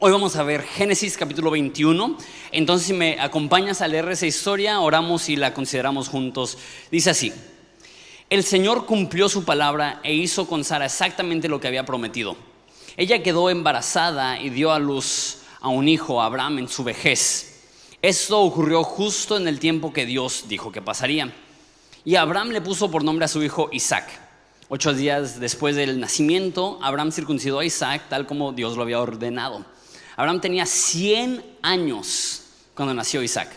Hoy vamos a ver Génesis capítulo 21. Entonces, si me acompañas a leer esa historia, oramos y la consideramos juntos. Dice así: el Señor cumplió su palabra e hizo con Sara exactamente lo que había prometido. Ella quedó embarazada y dio a luz a un hijo, a Abraham, en su vejez. Esto ocurrió justo en el tiempo que Dios dijo que pasaría. Y Abraham le puso por nombre a su hijo Isaac. 8 días después del nacimiento, Abraham circuncidó a Isaac tal como Dios lo había ordenado. Abraham tenía 100 años cuando nació Isaac.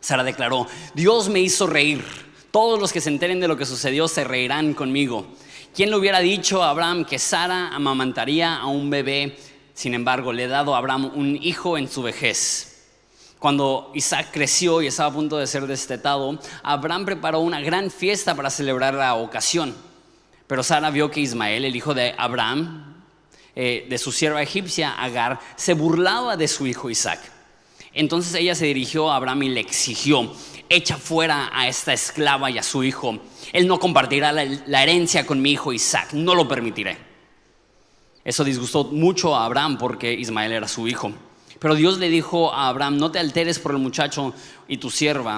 Sara declaró: Dios me hizo reír. Todos los que se enteren de lo que sucedió se reirán conmigo. ¿Quién le hubiera dicho a Abraham que Sara amamantaría a un bebé? Sin embargo, le he dado a Abraham un hijo en su vejez. Cuando Isaac creció y estaba a punto de ser destetado, Abraham preparó una gran fiesta para celebrar la ocasión. Pero Sara vio que Ismael, el hijo de Abraham, de su sierva egipcia Agar, se burlaba de su hijo Isaac. Entonces ella se dirigió a Abraham y le exigió: echa fuera a esta esclava y a su hijo. Él no compartirá la herencia con mi hijo Isaac, no lo permitiré. Eso disgustó mucho a Abraham porque Ismael era su hijo. Pero Dios le dijo a Abraham: no te alteres por el muchacho y tu sierva.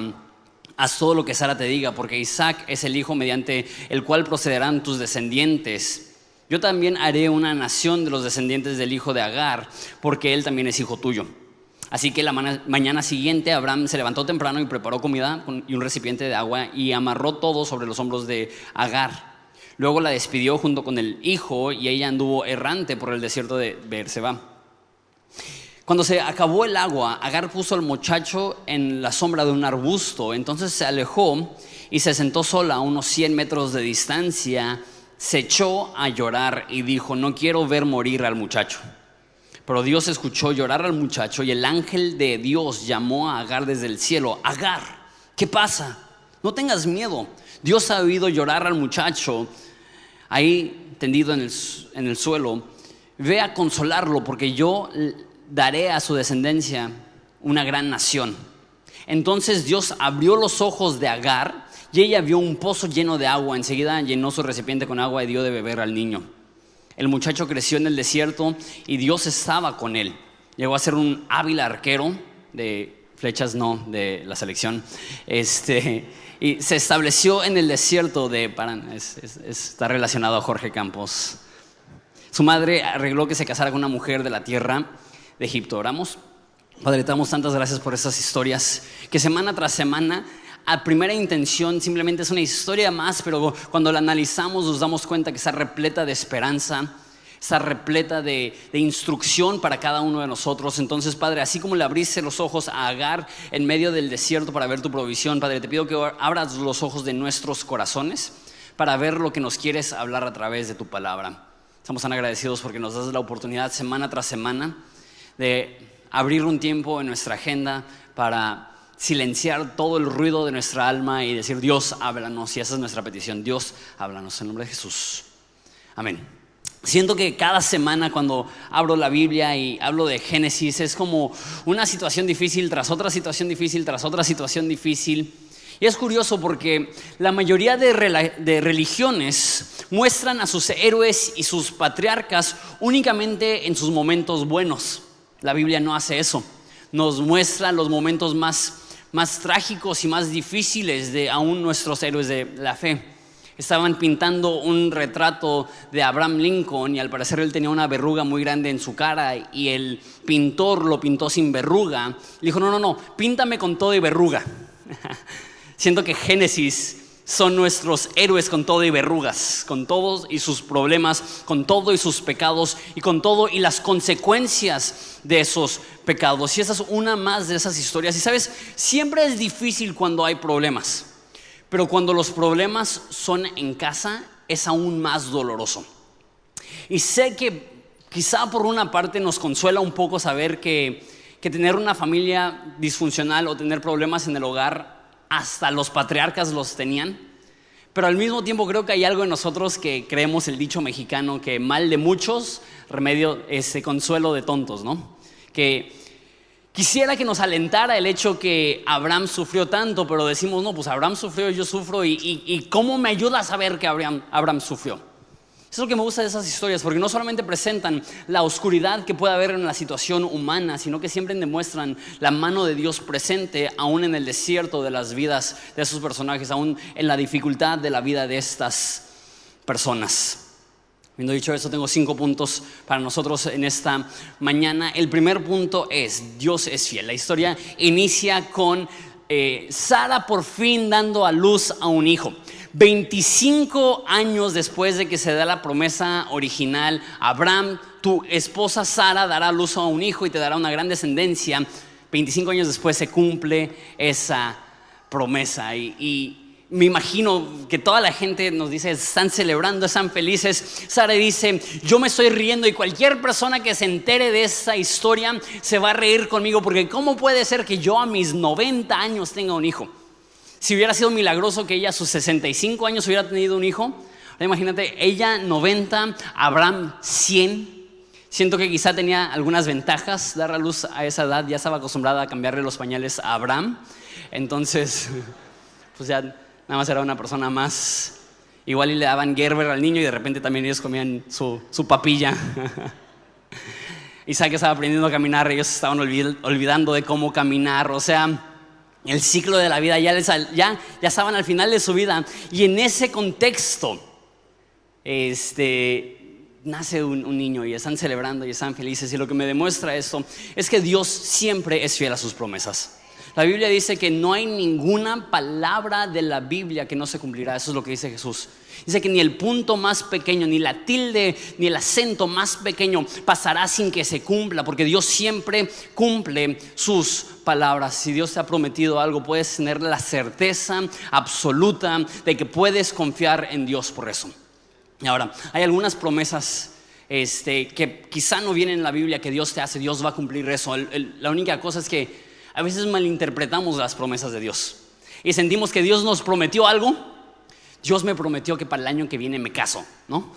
Haz todo lo que Sara te diga, porque Isaac es el hijo mediante el cual procederán tus descendientes. Yo también haré una nación de los descendientes del hijo de Agar, porque él también es hijo tuyo. Así que la mañana siguiente Abraham se levantó temprano y preparó comida y un recipiente de agua y amarró todo sobre los hombros de Agar. Luego la despidió junto con el hijo y ella anduvo errante por el desierto de Beerseba. Cuando se acabó el agua, Agar puso al muchacho en la sombra de un arbusto. Entonces se alejó y se sentó sola a unos 100 metros de distancia. Se echó a llorar y dijo: no quiero ver morir al muchacho. Pero Dios escuchó llorar al muchacho y el ángel de Dios llamó a Agar desde el cielo: Agar, ¿qué pasa? No tengas miedo. Dios ha oído llorar al muchacho ahí tendido en el suelo. Ve a consolarlo, porque yo daré a su descendencia una gran nación. Entonces Dios abrió los ojos de Agar y ella vio un pozo lleno de agua. Enseguida llenó su recipiente con agua y dio de beber al niño. El muchacho creció en el desierto y Dios estaba con él. Llegó a ser un hábil arquero de flechas, no de la selección. Y se estableció en el desierto de Parán. Está relacionado a Jorge Campos. Su madre arregló que se casara con una mujer de la tierra de Egipto. Oramos. Padre, te damos tantas gracias por estas historias que semana tras semana, a primera intención, simplemente es una historia más, pero cuando la analizamos nos damos cuenta que está repleta de esperanza, está repleta de instrucción para cada uno de nosotros. Entonces, Padre, así como le abriste los ojos a Agar en medio del desierto para ver tu provisión, Padre, te pido que abras los ojos de nuestros corazones para ver lo que nos quieres hablar a través de tu palabra. Estamos tan agradecidos porque nos das la oportunidad semana tras semana de abrir un tiempo en nuestra agenda para silenciar todo el ruido de nuestra alma y decir: Dios, háblanos. Y esa es nuestra petición: Dios, háblanos, en nombre de Jesús, amén. Siento que cada semana cuando abro la Biblia y hablo de Génesis es como una situación difícil tras otra situación difícil tras otra situación difícil. Y es curioso porque la mayoría de religiones muestran a sus héroes y sus patriarcas únicamente en sus momentos buenos. La Biblia no hace eso. Nos muestra los momentos más trágicos y más difíciles de aún nuestros héroes de la fe. Estaban pintando un retrato de Abraham Lincoln y al parecer él tenía una verruga muy grande en su cara y el pintor lo pintó sin verruga. Le dijo: no, píntame con todo y verruga. Siento que Génesis son nuestros héroes con todo y verrugas, con todos y sus problemas, con todo y sus pecados y con todo y las consecuencias de esos pecados. Y esa es una más de esas historias. Y sabes, siempre es difícil cuando hay problemas, pero cuando los problemas son en casa es aún más doloroso. Y sé que quizá por una parte nos consuela un poco saber que tener una familia disfuncional o tener problemas en el hogar, hasta los patriarcas los tenían. Pero al mismo tiempo creo que hay algo en nosotros que creemos el dicho mexicano, que mal de muchos, remedio consuelo de tontos, ¿no? Que quisiera que nos alentara el hecho que Abraham sufrió tanto, pero decimos: no, pues Abraham sufrió, yo sufro, y ¿cómo me ayuda a saber que Abraham sufrió? Eso es lo que me gusta de esas historias, porque no solamente presentan la oscuridad que puede haber en la situación humana, sino que siempre demuestran la mano de Dios presente aún en el desierto de las vidas de esos personajes, aún en la dificultad de la vida de estas personas. Habiendo dicho eso, tengo 5 puntos para nosotros en esta mañana. El primer punto es: Dios es fiel. La historia inicia con Sara por fin dando a luz a un hijo. 25 años después de que se da la promesa original, Abraham, tu esposa Sara dará a luz a un hijo y te dará una gran descendencia. 25 años después se cumple esa promesa y me imagino que toda la gente nos dice: están celebrando, están felices. Sara dice: yo me estoy riendo, y cualquier persona que se entere de esa historia se va a reír conmigo, porque ¿cómo puede ser que yo a mis 90 años tenga un hijo? Si hubiera sido milagroso que ella a sus 65 años hubiera tenido un hijo. Ahora imagínate, ella 90, Abraham 100. Siento que quizá tenía algunas ventajas dar a luz a esa edad. Ya estaba acostumbrada a cambiarle los pañales a Abraham. Entonces, pues ya nada más era una persona más. Igual y le daban Gerber al niño y de repente también ellos comían su papilla. Isaac estaba aprendiendo a caminar, ellos estaban olvidando de cómo caminar. O sea, el ciclo de la vida ya estaban al final de su vida. Y en ese contexto nace un niño y están celebrando y están felices. Y lo que me demuestra esto es que Dios siempre es fiel a sus promesas. La Biblia dice que no hay ninguna palabra de la Biblia que no se cumplirá. Eso es lo que dice Jesús. Dice que ni el punto más pequeño, ni la tilde, ni el acento más pequeño pasará sin que se cumpla, porque Dios siempre cumple sus palabras. Si Dios te ha prometido algo, puedes tener la certeza absoluta de que puedes confiar en Dios por eso. Y ahora, hay algunas promesas que quizá no vienen en la Biblia que Dios te hace. Dios va a cumplir eso. La única cosa es que a veces malinterpretamos las promesas de Dios y sentimos que Dios nos prometió algo. Dios me prometió que para el año que viene me caso, ¿no?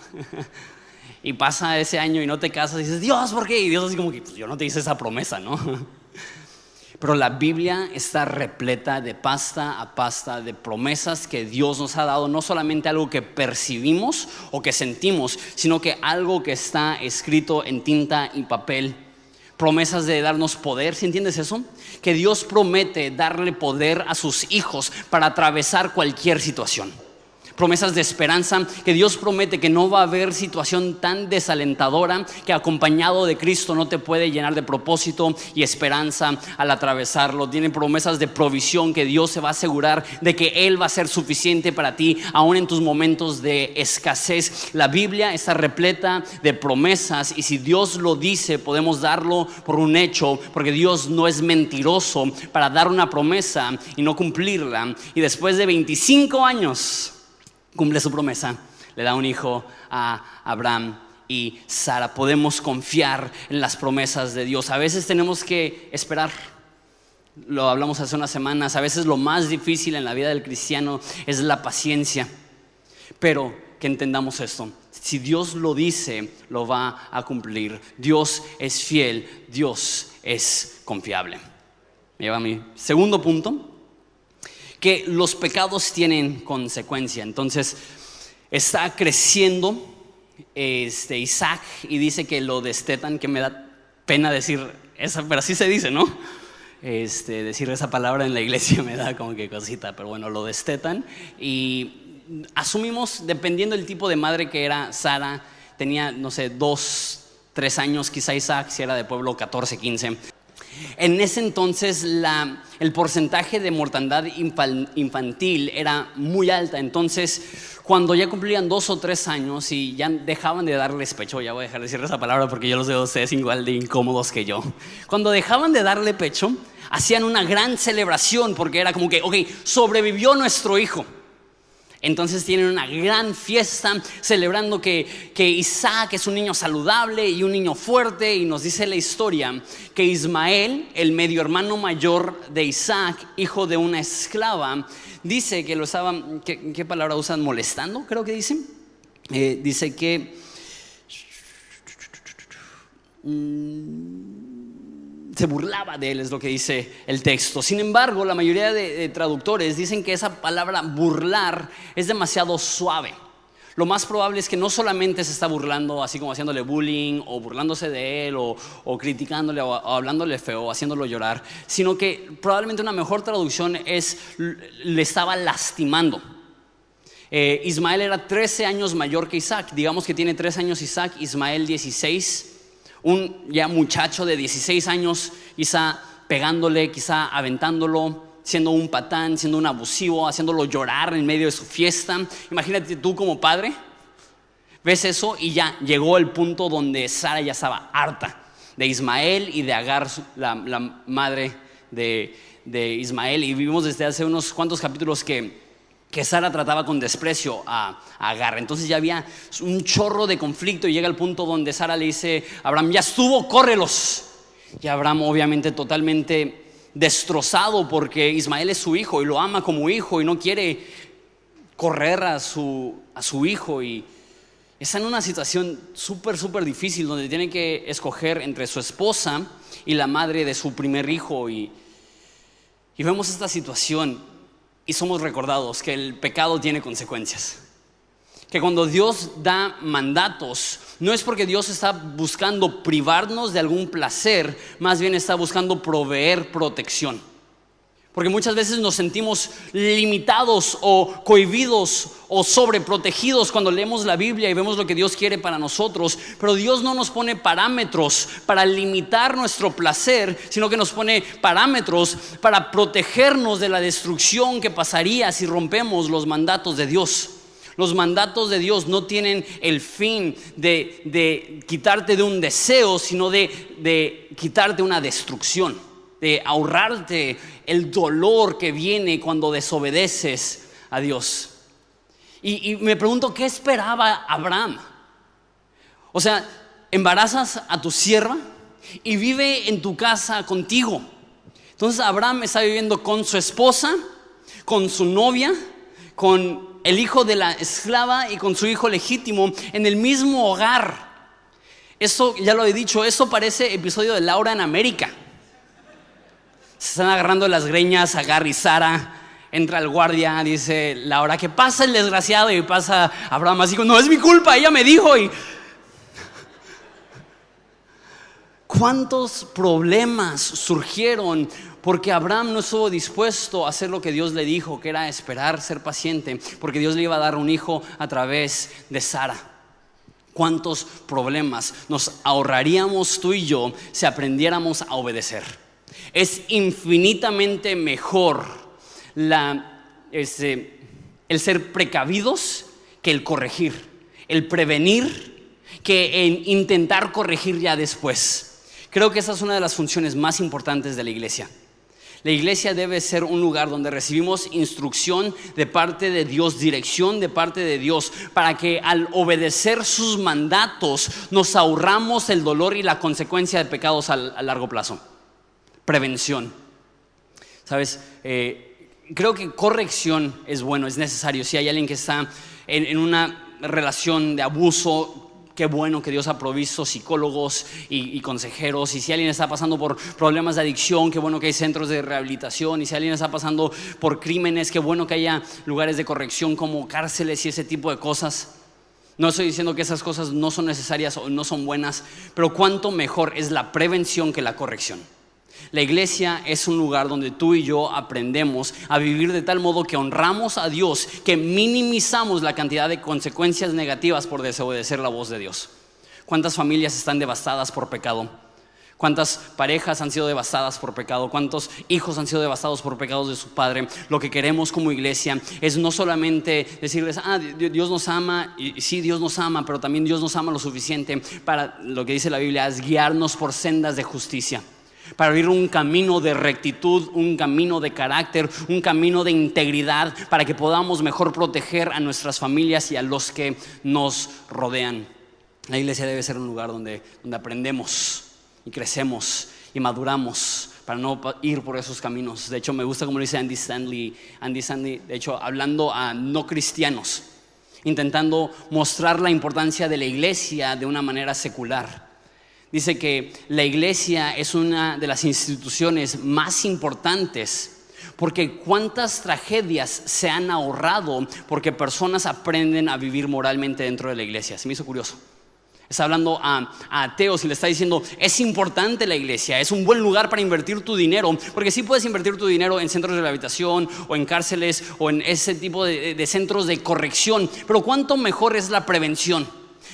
Y pasa ese año y no te casas y dices: Dios, ¿por qué? Y Dios así como que: pues yo no te hice esa promesa, ¿no? Pero la Biblia está repleta de pasta a pasta de promesas que Dios nos ha dado. No solamente algo que percibimos o que sentimos, sino que algo que está escrito en tinta y papel. Promesas de darnos poder, ¿sí entiendes eso? Que Dios promete darle poder a sus hijos para atravesar cualquier situación. Promesas de esperanza, que Dios promete que no va a haber situación tan desalentadora que acompañado de Cristo no te puede llenar de propósito y esperanza al atravesarlo. Tiene promesas de provisión, que Dios se va a asegurar de que Él va a ser suficiente para ti aún en tus momentos de escasez. La Biblia está repleta de promesas, y si Dios lo dice, podemos darlo por un hecho, porque Dios no es mentiroso para dar una promesa y no cumplirla. Y después de 25 años cumple su promesa, le da un hijo a Abraham y Sara. Podemos confiar en las promesas de Dios. A veces tenemos que esperar. Lo hablamos hace unas semanas. A veces lo más difícil en la vida del cristiano es la paciencia. Pero que entendamos esto: si Dios lo dice, lo va a cumplir. Dios es fiel, Dios es confiable. Me lleva a mi segundo punto, que los pecados tienen consecuencia. Entonces está creciendo Isaac y dice que lo destetan, que me da pena decir esa, pero así se dice, ¿no? Decir esa palabra en la iglesia me da como que cosita, pero bueno, lo destetan. Y asumimos, dependiendo del tipo de madre que era Sara, tenía, no sé, 2, 3 años quizá Isaac, si era de pueblo 14, 15. En ese entonces el porcentaje de mortandad infantil era muy alta. Entonces, cuando ya cumplían 2 o 3 años y ya dejaban de darles pecho, ya voy a dejar de decir esa palabra porque yo los veo a ustedes igual de incómodos que yo. Cuando dejaban de darle pecho, hacían una gran celebración, porque era como que, ok, sobrevivió nuestro hijo. Entonces tienen una gran fiesta celebrando que Isaac es un niño saludable y un niño fuerte. Y nos dice la historia que Ismael, el medio hermano mayor de Isaac, hijo de una esclava, dice que lo estaban, ¿qué palabra usan? Molestando, creo que dicen. Dice que se burlaba de él, es lo que dice el texto. Sin embargo, la mayoría de traductores dicen que esa palabra burlar es demasiado suave. lo más probable es que no solamente se está burlando, así como haciéndole bullying o burlándose de él o criticándole o hablándole feo o haciéndolo llorar, sino que probablemente una mejor traducción es le estaba lastimando. Ismael era 13 años mayor que Isaac. Digamos que tiene 3 años Isaac, Ismael 16. Un ya muchacho de 16 años, quizá pegándole, quizá aventándolo, siendo un patán, siendo un abusivo, haciéndolo llorar en medio de su fiesta. Imagínate tú como padre, ves eso y ya llegó el punto donde Sara ya estaba harta de Ismael y de Agar, la madre de Ismael. Y vimos desde hace unos cuantos capítulos que Sara trataba con desprecio a Agar. Entonces ya había un chorro de conflicto y llega el punto donde Sara le dice a Abraham: ya estuvo, córrelos. Y Abraham obviamente totalmente destrozado, porque Ismael es su hijo y lo ama como hijo y no quiere correr a su hijo, y está en una situación súper difícil donde tiene que escoger entre su esposa y la madre de su primer hijo, y vemos esta situación y somos recordados que el pecado tiene consecuencias. Que cuando Dios da mandatos, no es porque Dios está buscando privarnos de algún placer, más bien está buscando proveer protección. Porque muchas veces nos sentimos limitados o cohibidos o sobreprotegidos cuando leemos la Biblia y vemos lo que Dios quiere para nosotros. Pero Dios no nos pone parámetros para limitar nuestro placer, sino que nos pone parámetros para protegernos de la destrucción que pasaría si rompemos los mandatos de Dios. Los mandatos de Dios no tienen el fin de quitarte de un deseo, sino de quitarte una destrucción, de ahorrarte el dolor que viene cuando desobedeces a Dios. Y me pregunto, ¿qué esperaba Abraham? O sea, embarazas a tu sierva y vive en tu casa contigo. Entonces Abraham está viviendo con su esposa, con su novia, con el hijo de la esclava y con su hijo legítimo en el mismo hogar. Eso ya lo he dicho, eso parece episodio de Laura en América. Se están agarrando las greñas Agar y Sara. Entra el guardia, dice Laura: ¿qué pasa el desgraciado? Y pasa Abraham así: no es mi culpa, ella me dijo. Y ¿cuántos problemas surgieron porque Abraham no estuvo dispuesto a hacer lo que Dios le dijo, que era esperar, ser paciente, porque Dios le iba a dar un hijo a través de Sara? ¿Cuántos problemas nos ahorraríamos tú y yo si aprendiéramos a obedecer? Es infinitamente mejor el ser precavidos que el corregir, el prevenir que en intentar corregir ya después. Creo que esa es una de las funciones más importantes de la iglesia. La iglesia debe ser un lugar donde recibimos instrucción de parte de Dios, dirección de parte de Dios, para que al obedecer sus mandatos nos ahorramos el dolor y la consecuencia de pecados a largo plazo. Prevención. ¿Sabes? Creo que corrección es bueno, es necesario. Si hay alguien que está en una relación de abuso, qué bueno que Dios ha provisto psicólogos y consejeros. Y si alguien está pasando por problemas de adicción, qué bueno que hay centros de rehabilitación. Y si alguien está pasando por crímenes, qué bueno que haya lugares de corrección como cárceles y ese tipo de cosas. No estoy diciendo que esas cosas no son necesarias o no son buenas, pero cuánto mejor es la prevención que la corrección. La iglesia es un lugar donde tú y yo aprendemos a vivir de tal modo que honramos a Dios, que minimizamos la cantidad de consecuencias negativas por desobedecer la voz de Dios. ¿Cuántas familias están devastadas por pecado? ¿Cuántas parejas han sido devastadas por pecado? ¿Cuántos hijos han sido devastados por pecados de su padre? Lo que queremos como iglesia es no solamente decirles: Dios nos ama, y sí, Dios nos ama, pero también Dios nos ama lo suficiente para, lo que dice la Biblia, es guiarnos por sendas de justicia, para abrir un camino de rectitud, un camino de carácter, un camino de integridad, para que podamos mejor proteger a nuestras familias y a los que nos rodean. La iglesia debe ser un lugar donde aprendemos y crecemos y maduramos para no ir por esos caminos. De hecho, me gusta como lo dice Andy Stanley, de hecho, hablando a no cristianos, intentando mostrar la importancia de la iglesia de una manera secular. Dice que la iglesia es una de las instituciones más importantes Porque cuántas tragedias se han ahorrado porque personas aprenden a vivir moralmente dentro de la iglesia. Se me hizo curioso. Está hablando a ateos y le está diciendo: es importante la iglesia, es un buen lugar para invertir tu dinero, porque sí puedes invertir tu dinero en centros de rehabilitación o en cárceles o en ese tipo de centros de corrección, pero cuánto mejor es la prevención.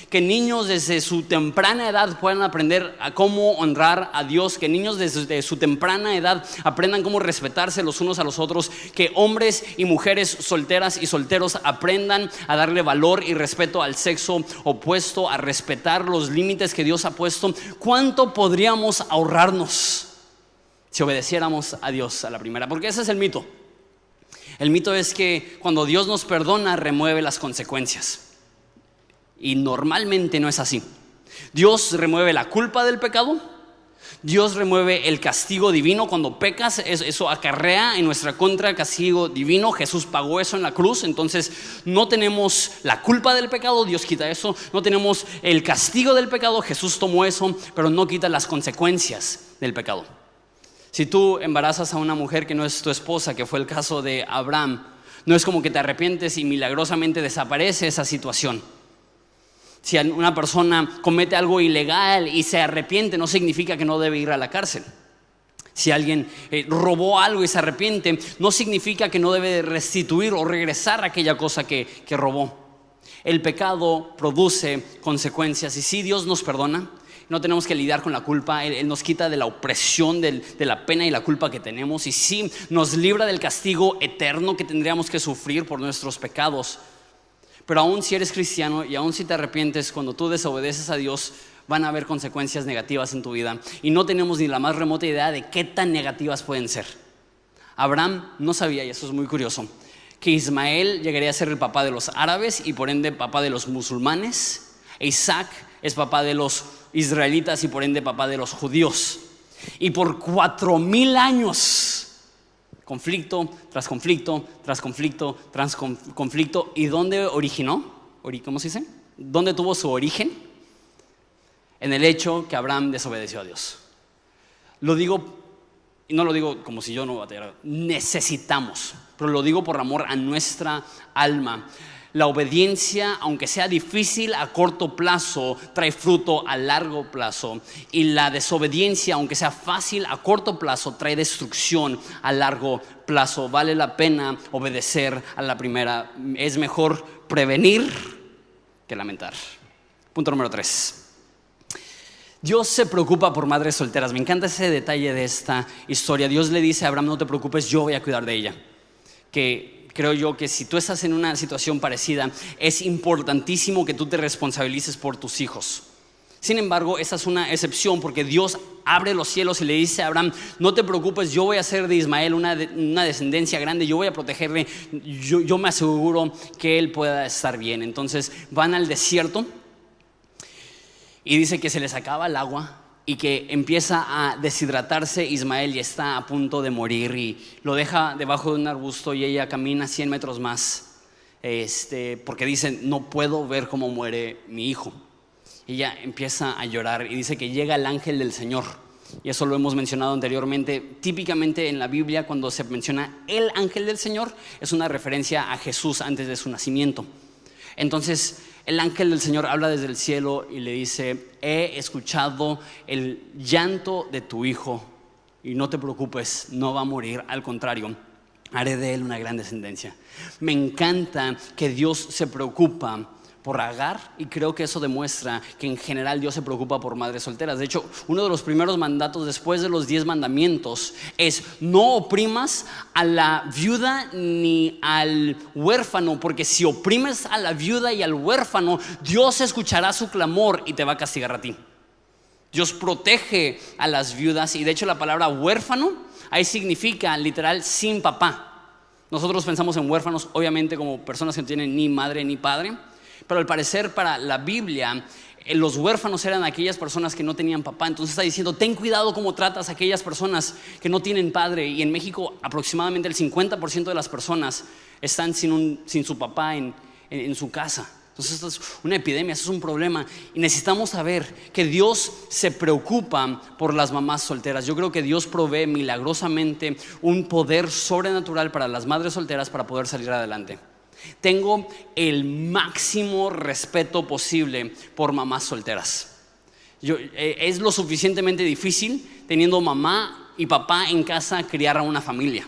Que niños desde su temprana edad puedan aprender a cómo honrar a Dios, que niños desde su temprana edad aprendan cómo respetarse los unos a los otros, que hombres y mujeres solteras y solteros aprendan a darle valor y respeto al sexo opuesto, a respetar los límites que Dios ha puesto. ¿Cuánto podríamos ahorrarnos si obedeciéramos a Dios a la primera? Porque ese es el mito. El mito es que cuando Dios nos perdona, remueve las consecuencias. Y normalmente no es así. Dios remueve la culpa del pecado. Dios remueve el castigo divino. Cuando pecas, eso acarrea en nuestra contra castigo divino. Jesús pagó eso en la cruz. Entonces no tenemos la culpa del pecado, Dios quita eso. No tenemos el castigo del pecado, Jesús tomó eso, pero no quita las consecuencias del pecado. Si tú embarazas a una mujer que no es tu esposa, que fue el caso de Abraham, no es como que te arrepientes y milagrosamente desaparece esa situación. Si una persona comete algo ilegal y se arrepiente, no significa que no debe ir a la cárcel. Si alguien robó algo y se arrepiente, no significa que no debe restituir o regresar aquella cosa que robó. El pecado produce consecuencias, y si Dios nos perdona, no tenemos que lidiar con la culpa. Él nos quita de la opresión, de la pena y la culpa que tenemos, y sí nos libra del castigo eterno que tendríamos que sufrir por nuestros pecados. Pero aún si eres cristiano y aún si te arrepientes, cuando tú desobedeces a Dios, van a haber consecuencias negativas en tu vida, y no tenemos ni la más remota idea de qué tan negativas pueden ser. Abraham no sabía, y eso es muy curioso, que Ismael llegaría a ser el papá de los árabes y por ende papá de los musulmanes. E Isaac es papá de los israelitas y por ende papá de los judíos. Y por 4,000 años, conflicto tras conflicto, tras conflicto, tras conflicto. ¿Y dónde originó? ¿Cómo se dice? ¿Dónde tuvo su origen? En el hecho que Abraham desobedeció a Dios. Lo digo, y no lo digo como si yo no batallara, necesitamos, pero lo digo por amor a nuestra alma. La obediencia, aunque sea difícil a corto plazo, trae fruto a largo plazo. Y la desobediencia, aunque sea fácil a corto plazo, trae destrucción a largo plazo. Vale la pena obedecer a la primera. Es mejor prevenir que lamentar. Punto número 3. Dios se preocupa por madres solteras. Me encanta ese detalle de esta historia. Dios le dice a Abraham: no te preocupes, yo voy a cuidar de ella. Creo yo que si tú estás en una situación parecida, es importantísimo que tú te responsabilices por tus hijos. Sin embargo, esa es una excepción, porque Dios abre los cielos y le dice a Abraham: no te preocupes, yo voy a hacer de Ismael una descendencia grande, yo voy a protegerle, yo me aseguro que él pueda estar bien. Entonces van al desierto y dice que se les acaba el agua y que empieza a deshidratarse Ismael y está a punto de morir, y lo deja debajo de un arbusto y ella camina 100 metros más porque dice: no puedo ver cómo muere mi hijo. Ella empieza a llorar y dice que llega el ángel del Señor, y eso lo hemos mencionado anteriormente. Típicamente en la Biblia, cuando se menciona el ángel del Señor, es una referencia a Jesús antes de su nacimiento. Entonces el ángel del Señor habla desde el cielo y le dice: he escuchado el llanto de tu hijo y no te preocupes, no va a morir, al contrario, haré de él una gran descendencia. Me encanta que Dios se preocupa por Agar, y creo que eso demuestra que en general Dios se preocupa por madres solteras. De hecho, uno de los primeros mandatos después de los 10 mandamientos es: no oprimas a la viuda ni al huérfano, porque si oprimes a la viuda y al huérfano, Dios escuchará su clamor y te va a castigar a ti. Dios protege a las viudas, y de hecho la palabra huérfano ahí significa literal sin papá. Nosotros pensamos en huérfanos obviamente como personas que no tienen ni madre ni padre, pero al parecer para la Biblia los huérfanos eran aquellas personas que no tenían papá. Entonces está diciendo: ten cuidado cómo tratas a aquellas personas que no tienen padre. Y en México aproximadamente el 50% de las personas están sin su papá en su casa. Entonces esto es una epidemia, esto es un problema y necesitamos saber que Dios se preocupa por las mamás solteras. Yo creo que Dios provee milagrosamente un poder sobrenatural para las madres solteras para poder salir adelante. Tengo el máximo respeto posible por mamás solteras. Es lo suficientemente difícil teniendo mamá y papá en casa criar a una familia.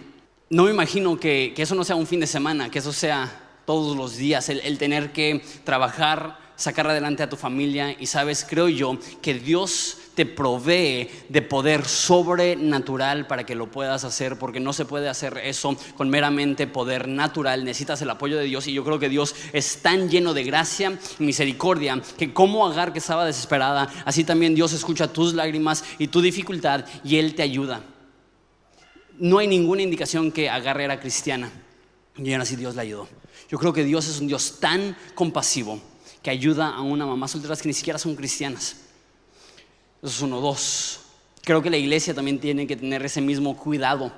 No me imagino que eso no sea un fin de semana, que eso sea todos los días, el tener que trabajar, sacar adelante a tu familia. Y sabes, creo yo que Dios te provee de poder sobrenatural para que lo puedas hacer, porque no se puede hacer eso con meramente poder natural. Necesitas el apoyo de Dios, y yo creo que Dios es tan lleno de gracia y misericordia que como Agar, que estaba desesperada, así también Dios escucha tus lágrimas y tu dificultad y Él te ayuda. No hay ninguna indicación que Agar era cristiana y aún así Dios la ayudó. Yo creo que Dios es un Dios tan compasivo que ayuda a una mamá soltera que ni siquiera son cristianas. Eso es uno. Dos, creo que la iglesia también tiene que tener ese mismo cuidado.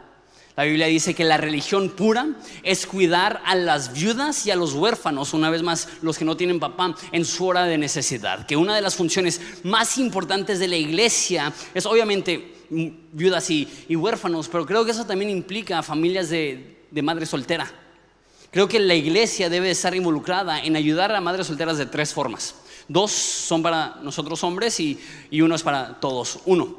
La Biblia dice que la religión pura es cuidar a las viudas y a los huérfanos, una vez más los que no tienen papá, en su hora de necesidad. Que una de las funciones más importantes de la iglesia es obviamente viudas y huérfanos, pero creo que eso también implica familias de madre soltera. Creo que la iglesia debe estar involucrada en ayudar a madres solteras de tres formas. Dos son para nosotros hombres y uno es para todos. Uno,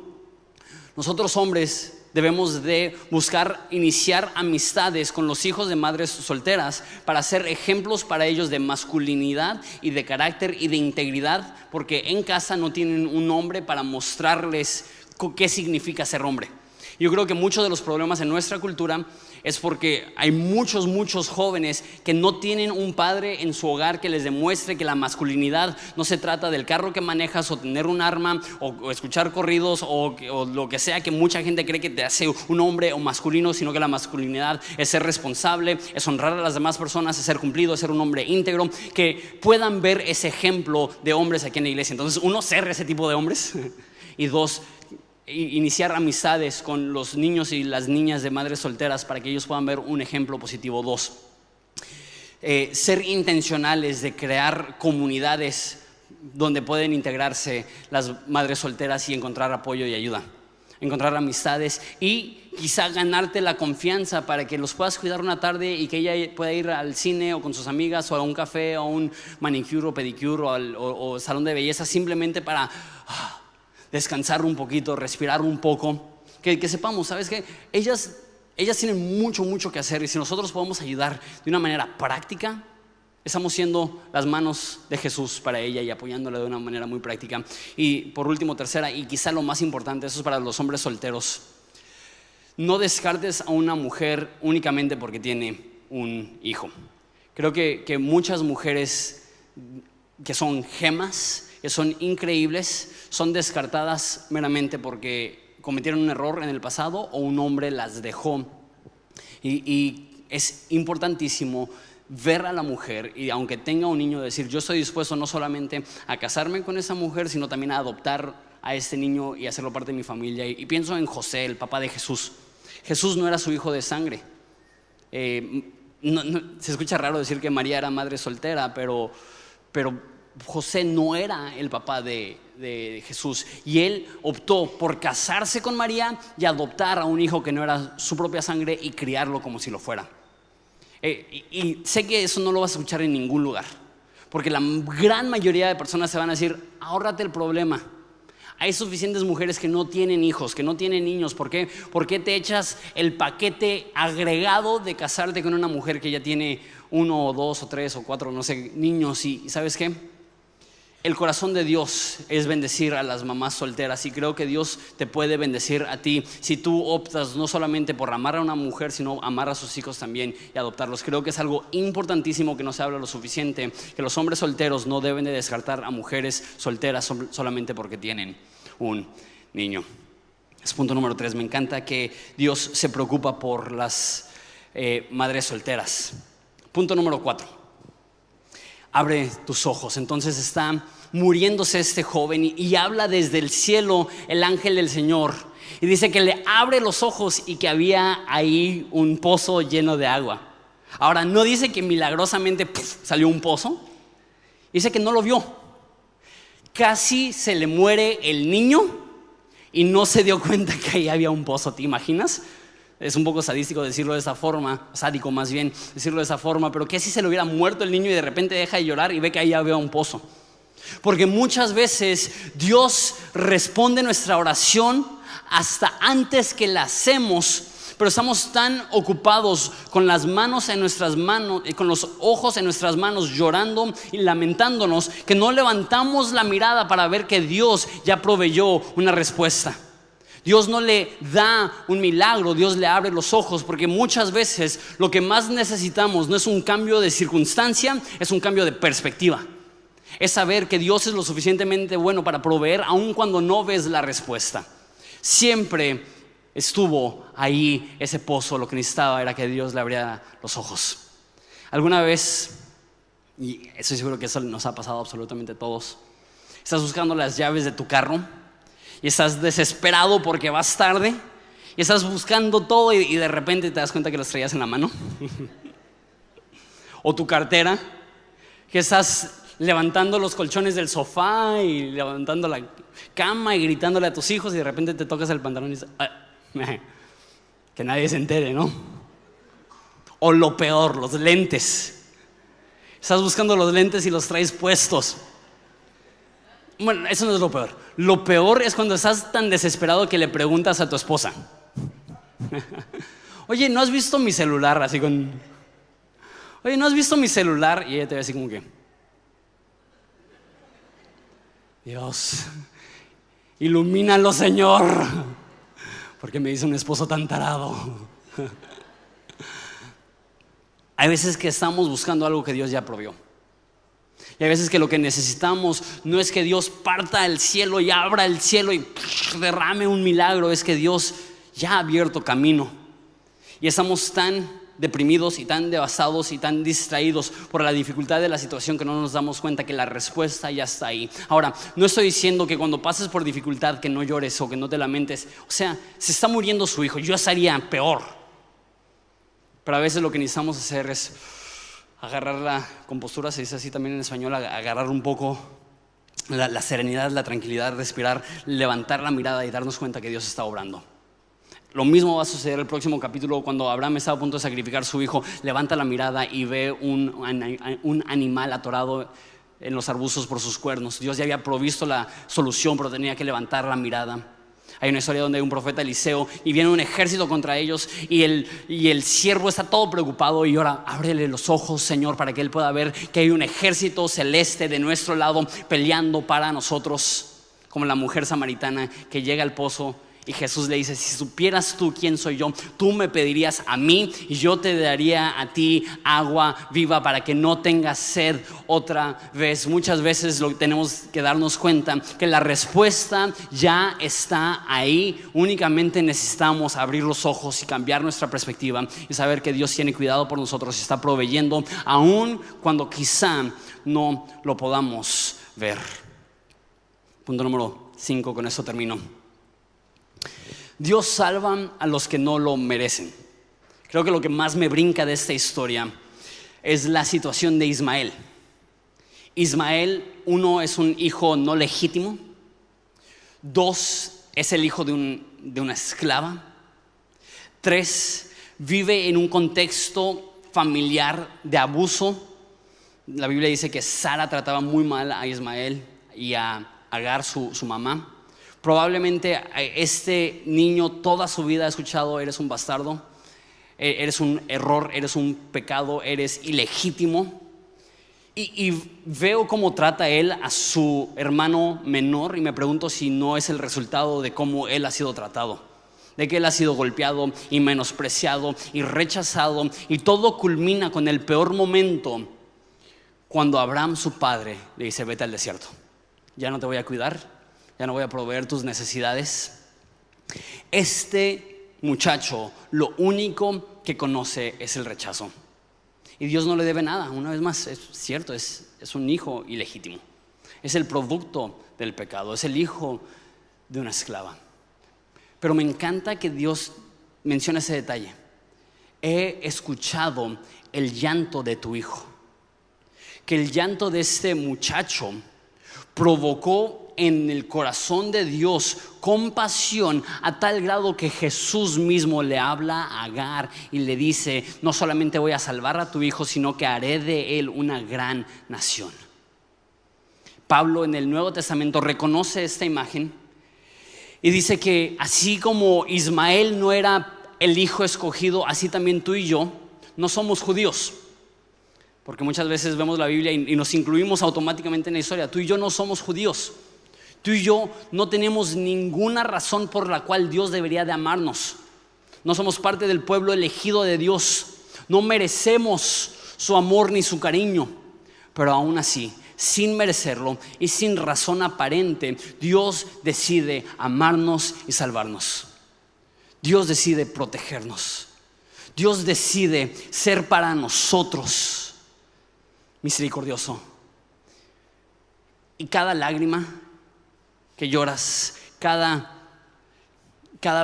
nosotros hombres debemos de buscar iniciar amistades con los hijos de madres solteras para ser ejemplos para ellos de masculinidad y de carácter y de integridad, porque en casa no tienen un hombre para mostrarles qué significa ser hombre. Yo creo que muchos de los problemas en nuestra cultura es porque hay muchos jóvenes que no tienen un padre en su hogar que les demuestre que la masculinidad no se trata del carro que manejas o tener un arma o escuchar corridos o lo que sea que mucha gente cree que te hace un hombre o masculino, sino que la masculinidad es ser responsable, es honrar a las demás personas, es ser cumplido, es ser un hombre íntegro, que puedan ver ese ejemplo de hombres aquí en la iglesia. Entonces, uno, ser ese tipo de hombres y dos, iniciar amistades con los niños y las niñas de madres solteras para que ellos puedan ver un ejemplo positivo. Dos, ser intencionales de crear comunidades donde pueden integrarse las madres solteras y encontrar apoyo y ayuda, encontrar amistades y quizá ganarte la confianza para que los puedas cuidar una tarde y que ella pueda ir al cine o con sus amigas o a un café o a un manicure o pedicure o salón de belleza, simplemente para descansar un poquito, respirar un poco, que sepamos, ¿sabes qué? Ellas tienen mucho que hacer, y si nosotros podemos ayudar de una manera práctica, estamos siendo las manos de Jesús para ella y apoyándola de una manera muy práctica. Y por último, tercera, y quizá lo más importante, eso es para los hombres solteros: no descartes a una mujer únicamente porque tiene un hijo. Creo que muchas mujeres que son gemas, que son increíbles, son descartadas meramente porque cometieron un error en el pasado o un hombre las dejó. Y es importantísimo ver a la mujer, y aunque tenga un niño, decir: yo estoy dispuesto no solamente a casarme con esa mujer, sino también a adoptar a este niño y hacerlo parte de mi familia. Y pienso en José, el papá de Jesús. Jesús no era su hijo de sangre. Se escucha raro decir que María era madre soltera, pero José no era el papá de Jesús, y él optó por casarse con María y adoptar a un hijo que no era su propia sangre y criarlo como si lo fuera. Y sé que eso no lo vas a escuchar en ningún lugar, porque la gran mayoría de personas se van a decir: ahórrate el problema. Hay suficientes mujeres que no tienen hijos, que no tienen niños. ¿Por qué? ¿Por qué te echas el paquete agregado de casarte con una mujer que ya tiene 1 o 2 o 3 o 4, no sé, niños? Y ¿sabes qué? El corazón de Dios es bendecir a las mamás solteras, y creo que Dios te puede bendecir a ti si tú optas no solamente por amar a una mujer, sino amar a sus hijos también y adoptarlos. Creo que es algo importantísimo que no se habla lo suficiente, que los hombres solteros no deben de descartar a mujeres solteras solamente porque tienen un niño. Es punto número 3. Me encanta que Dios se preocupa por las madres solteras. Punto número 4. Abre tus ojos. Entonces está muriéndose este joven y habla desde el cielo el ángel del Señor, y dice que le abre los ojos y que había ahí un pozo lleno de agua. Ahora, no dice que milagrosamente salió un pozo. Dice que no lo vio. Casi se le muere el niño y no se dio cuenta que ahí había un pozo. ¿Te imaginas? Es un poco sadístico decirlo de esa forma, sádico más bien decirlo de esa forma, pero que si se le hubiera muerto el niño y de repente deja de llorar y ve que ahí había un pozo. Porque muchas veces Dios responde nuestra oración hasta antes que la hacemos, pero estamos tan ocupados con las manos en nuestras manos, con los ojos en nuestras manos, llorando y lamentándonos, que no levantamos la mirada para ver que Dios ya proveyó una respuesta. Dios no le da un milagro, Dios le abre los ojos, porque muchas veces lo que más necesitamos no es un cambio de circunstancia, es un cambio de perspectiva. Es saber que Dios es lo suficientemente bueno para proveer aun cuando no ves la respuesta. Siempre estuvo ahí ese pozo, lo que necesitaba era que Dios le abriera los ojos. Alguna vez, y estoy seguro que eso nos ha pasado absolutamente a todos, estás buscando las llaves de tu carro y estás desesperado porque vas tarde y estás buscando todo y de repente te das cuenta que las traías en la mano. O tu cartera, que estás levantando los colchones del sofá y levantando la cama y gritándole a tus hijos y de repente te tocas el pantalón y dices, que nadie se entere, ¿no? O lo peor, los lentes. Estás buscando los lentes y los traes puestos. Bueno, eso no es lo peor. Lo peor es cuando estás tan desesperado que le preguntas a tu esposa, oye, ¿no has visto mi celular? Así con, oye, ¿no has visto mi celular? Y ella te ve así como que, Dios, ilumínalo, Señor, porque me dice un esposo tan tarado. Hay veces que estamos buscando algo que Dios ya provió. Y hay veces que lo que necesitamos no es que Dios parta el cielo y abra el cielo y derrame un milagro. Es que Dios ya ha abierto camino. Y estamos tan deprimidos y tan devastados y tan distraídos por la dificultad de la situación que no nos damos cuenta que la respuesta ya está ahí. Ahora, no estoy diciendo que cuando pases por dificultad que no llores o que no te lamentes. O sea, se está muriendo su hijo, yo estaría peor. Pero a veces lo que necesitamos hacer es agarrar la compostura, se dice así también en español, agarrar un poco la serenidad, la tranquilidad, respirar, levantar la mirada y darnos cuenta que Dios está obrando. Lo mismo va a suceder el próximo capítulo cuando Abraham estaba a punto de sacrificar a su hijo. Levanta la mirada y ve un animal atorado en los arbustos por sus cuernos. Dios ya había provisto la solución, pero tenía que levantar la mirada. Hay una historia donde hay un profeta Eliseo y viene un ejército contra ellos y el siervo está todo preocupado y ora, ábrele los ojos, Señor, para que él pueda ver que hay un ejército celeste de nuestro lado peleando para nosotros, como la mujer samaritana que llega al pozo. Y Jesús le dice, si supieras tú quién soy yo, tú me pedirías a mí y yo te daría a ti agua viva para que no tengas sed otra vez. Muchas veces tenemos que darnos cuenta que la respuesta ya está ahí. Únicamente necesitamos abrir los ojos y cambiar nuestra perspectiva y saber que Dios tiene cuidado por nosotros y está proveyendo aun cuando quizá no lo podamos ver. Punto número 5, con eso termino. Dios salva a los que no lo merecen. Creo que lo que más me brinca de esta historia es la situación de Ismael. Ismael, 1, es un hijo no legítimo. 2, es el hijo de una esclava. 3, vive en un contexto familiar de abuso. La Biblia dice que Sara trataba muy mal a Ismael y a Agar, su mamá. Probablemente este niño toda su vida ha escuchado, eres un bastardo, eres un error, eres un pecado, eres ilegítimo. Y veo cómo trata él a su hermano menor y me pregunto si no es el resultado de cómo él ha sido tratado, de que él ha sido golpeado y menospreciado y rechazado. Y todo culmina con el peor momento, cuando Abraham, su padre, le dice, vete al desierto, ya no te voy a cuidar, ya no voy a proveer tus necesidades. Este muchacho lo único que conoce es el rechazo. Y Dios no le debe nada. Una vez más, es cierto, es un hijo ilegítimo. Es el producto del pecado, es el hijo de una esclava. Pero me encanta que Dios menciona ese detalle. He escuchado el llanto de tu hijo. que el llanto de este muchacho provocó en el corazón de Dios compasión a tal grado que Jesús mismo le habla a Agar y le dice: no solamente voy a salvar a tu hijo, sino que haré de él una gran nación. Pablo en el Nuevo Testamento reconoce esta imagen y dice que así como Ismael no era el hijo escogido, así también tú y yo no somos judíos. Porque muchas veces vemos la Biblia y nos incluimos automáticamente en la historia. Tú y yo no somos judíos. Tú y yo no tenemos ninguna razón por la cual Dios debería de amarnos. No somos parte del pueblo elegido de Dios. No merecemos su amor ni su cariño. Pero aún así, sin merecerlo y sin razón aparente, Dios decide amarnos y salvarnos. Dios decide protegernos. Dios decide ser para nosotros misericordioso. Y cada lágrima que lloras, cada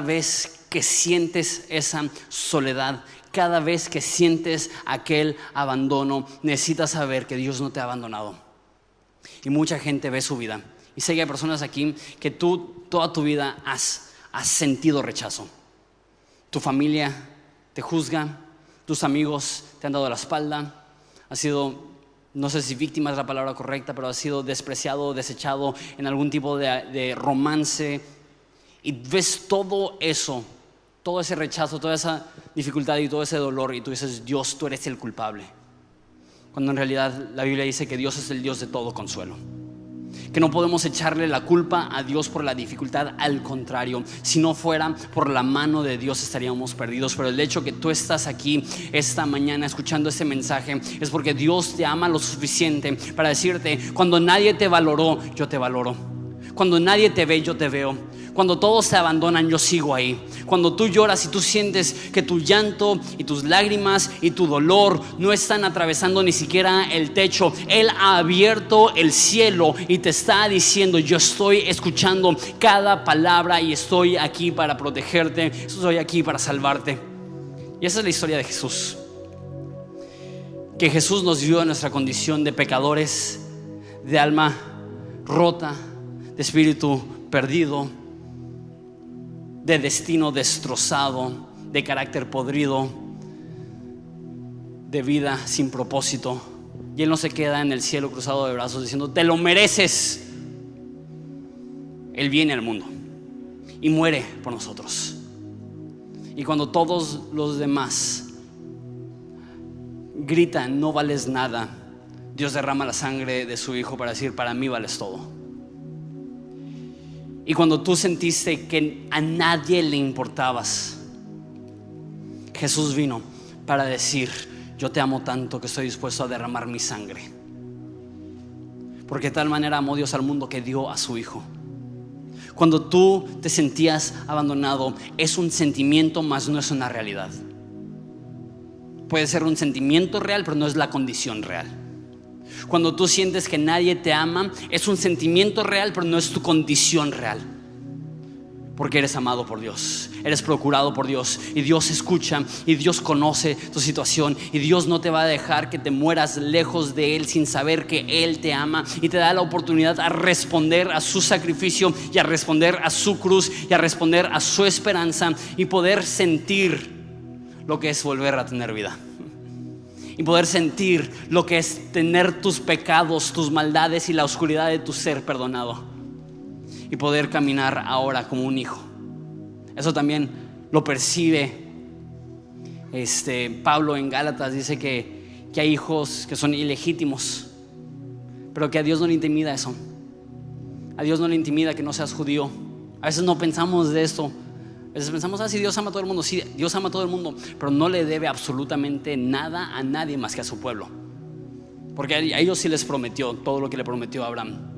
vez que sientes esa soledad, cada vez que sientes aquel abandono, necesitas saber que Dios no te ha abandonado. Y mucha gente ve su vida, y sé que hay personas aquí que tú toda tu vida has sentido rechazo. Tu familia te juzga, tus amigos te han dado la espalda, has sido, no sé si víctima es la palabra correcta, pero has sido despreciado, desechado en algún tipo de romance, y ves todo eso, todo ese rechazo, toda esa dificultad y todo ese dolor, y tú dices: Dios, tú eres el culpable. Cuando en realidad la Biblia dice que Dios es el Dios de todo consuelo, que no podemos echarle la culpa a Dios por la dificultad. Al contrario, si no fuera por la mano de Dios estaríamos perdidos. Pero el hecho que tú estás aquí esta mañana escuchando este mensaje es porque Dios te ama lo suficiente para decirte: cuando nadie te valoró, yo te valoro. Cuando nadie te ve, yo te veo. Cuando todos te abandonan, yo sigo ahí. Cuando tú lloras y tú sientes que tu llanto y tus lágrimas y tu dolor no están atravesando ni siquiera el techo, Él ha abierto el cielo y te está diciendo: yo estoy escuchando cada palabra y estoy aquí para protegerte, estoy aquí para salvarte. Y esa es la historia de Jesús. Que Jesús nos dio a nuestra condición de pecadores, de alma rota, de espíritu perdido, de destino destrozado, de carácter podrido, de vida sin propósito. Y Él no se queda en el cielo cruzado de brazos diciendo: te lo mereces. Él viene al mundo y muere por nosotros. Y cuando todos los demás gritan: no vales nada, Dios derrama la sangre de su Hijo para decir: para mí vales todo. Y cuando tú sentiste que a nadie le importabas, Jesús vino para decir: yo te amo tanto que estoy dispuesto a derramar mi sangre. Porque de tal manera amó Dios al mundo que dio a su Hijo. Cuando tú te sentías abandonado, es un sentimiento, mas no es una realidad. Puede ser un sentimiento real, pero no es la condición real. Cuando tú sientes que nadie te ama, es un sentimiento real, pero no es tu condición real. Porque eres amado por Dios, eres procurado por Dios, y Dios escucha y Dios conoce tu situación, y Dios no te va a dejar que te mueras lejos de Él sin saber que Él te ama, y te da la oportunidad a responder a su sacrificio y a responder a su cruz y a responder a su esperanza, y poder sentir lo que es volver a tener vida. Y poder sentir lo que es tener tus pecados, tus maldades y la oscuridad de tu ser perdonado. Y poder caminar ahora como un hijo. Eso también lo percibe Pablo en Gálatas. Dice que hay hijos que son ilegítimos, pero que a Dios no le intimida eso. A Dios no le intimida que no seas judío. A veces no pensamos de esto. A veces pensamos: si Dios ama a todo el mundo. Sí, Dios ama a todo el mundo, pero no le debe absolutamente nada a nadie más que a su pueblo. Porque a ellos sí les prometió todo lo que le prometió a Abraham.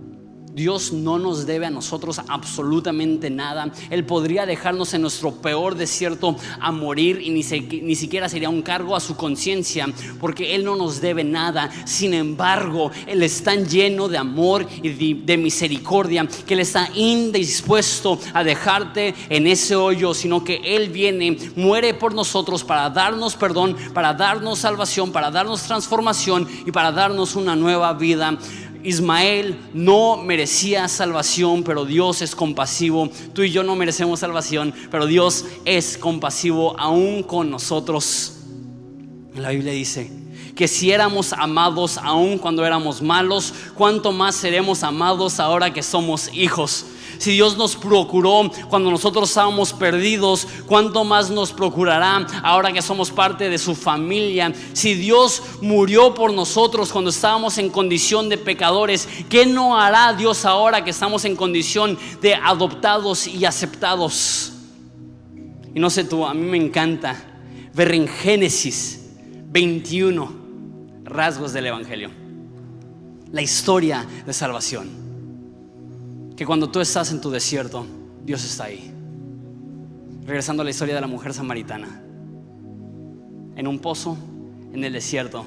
Dios no nos debe a nosotros absolutamente nada. Él podría dejarnos en nuestro peor desierto a morir y ni siquiera sería un cargo a su conciencia, porque Él no nos debe nada. Sin embargo, Él es tan lleno de amor y de misericordia que Él está indispuesto a dejarte en ese hoyo, sino que Él viene, muere por nosotros para darnos perdón, para darnos salvación, para darnos transformación y para darnos una nueva vida. Ismael no merecía salvación, pero Dios es compasivo. Tú y yo no merecemos salvación, pero Dios es compasivo aún con nosotros. La Biblia dice que si éramos amados aún cuando éramos malos, ¿cuánto más seremos amados ahora que somos hijos? Si Dios nos procuró cuando nosotros estábamos perdidos, ¿cuánto más nos procurará ahora que somos parte de su familia? Si Dios murió por nosotros cuando estábamos en condición de pecadores, ¿qué no hará Dios ahora que estamos en condición de adoptados y aceptados? Y no sé tú, a mí me encanta ver en Génesis 21 rasgos del Evangelio, la historia de salvación. Que cuando tú estás en tu desierto, Dios está ahí. Regresando a la historia de la mujer samaritana, en un pozo, en el desierto,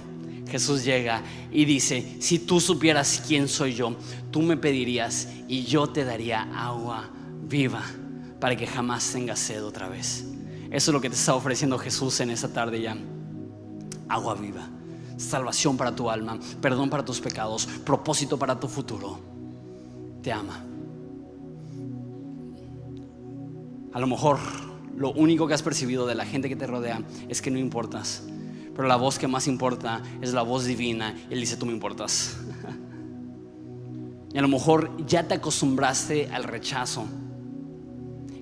Jesús llega y dice: si tú supieras quién soy yo, tú me pedirías y yo te daría agua viva para que jamás tengas sed otra vez. Eso es lo que te está ofreciendo Jesús en esta tarde ya. Agua viva, salvación para tu alma, perdón para tus pecados, propósito para tu futuro. Te ama. A lo mejor lo único que has percibido de la gente que te rodea es que no importas, pero la voz que más importa es la voz divina. Él dice: tú me importas. Y a lo mejor ya te acostumbraste al rechazo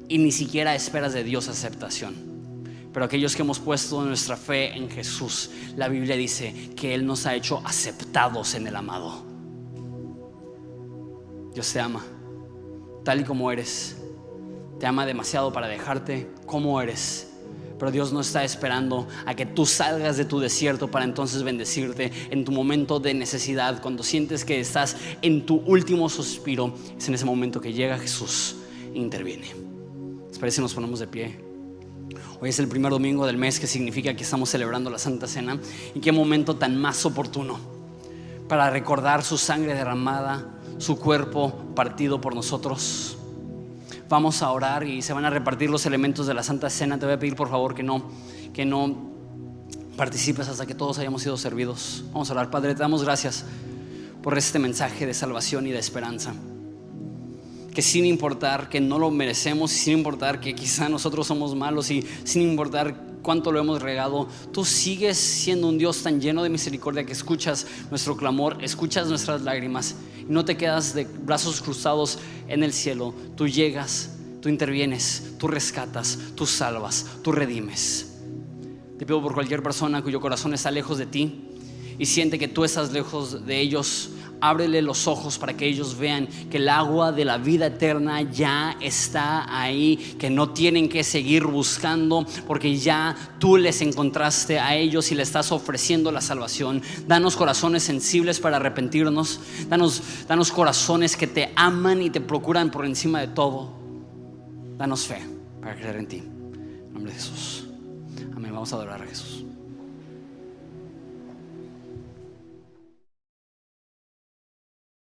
y ni siquiera esperas de Dios aceptación. Pero aquellos que hemos puesto nuestra fe en Jesús, la Biblia dice que Él nos ha hecho aceptados en el amado. Dios te ama tal y como eres. Te ama demasiado para dejarte como eres. Pero Dios no está esperando a que tú salgas de tu desierto para entonces bendecirte en tu momento de necesidad. Cuando sientes que estás en tu último suspiro, es en ese momento que llega Jesús e interviene. ¿Les parece si nos ponemos de pie? Hoy es el primer domingo del mes, que significa que estamos celebrando la Santa Cena. Y qué momento tan más oportuno para recordar su sangre derramada, su cuerpo partido por nosotros. Vamos a orar y se van a repartir los elementos de la Santa Cena. Te voy a pedir por favor que no participes hasta que todos hayamos sido servidos. Vamos a orar. Padre, te damos gracias por este mensaje de salvación y de esperanza. Que sin importar que no lo merecemos, y sin importar que quizá nosotros somos malos, y sin importar cuánto lo hemos regado, tú sigues siendo un Dios tan lleno de misericordia que escuchas nuestro clamor, escuchas nuestras lágrimas y no te quedas de brazos cruzados en el cielo. Tú llegas, tú intervienes, tú rescatas, tú salvas, tú redimes. Te pido por cualquier persona cuyo corazón está lejos de ti y siente que tú estás lejos de ellos, ábrele los ojos para que ellos vean que el agua de la vida eterna ya está ahí, que no tienen que seguir buscando, porque ya tú les encontraste a ellos y le estás ofreciendo la salvación. Danos corazones sensibles para arrepentirnos. Danos corazones que te aman y te procuran por encima de todo. Danos fe para creer en ti. En nombre de Jesús. Amén. Vamos a adorar a Jesús.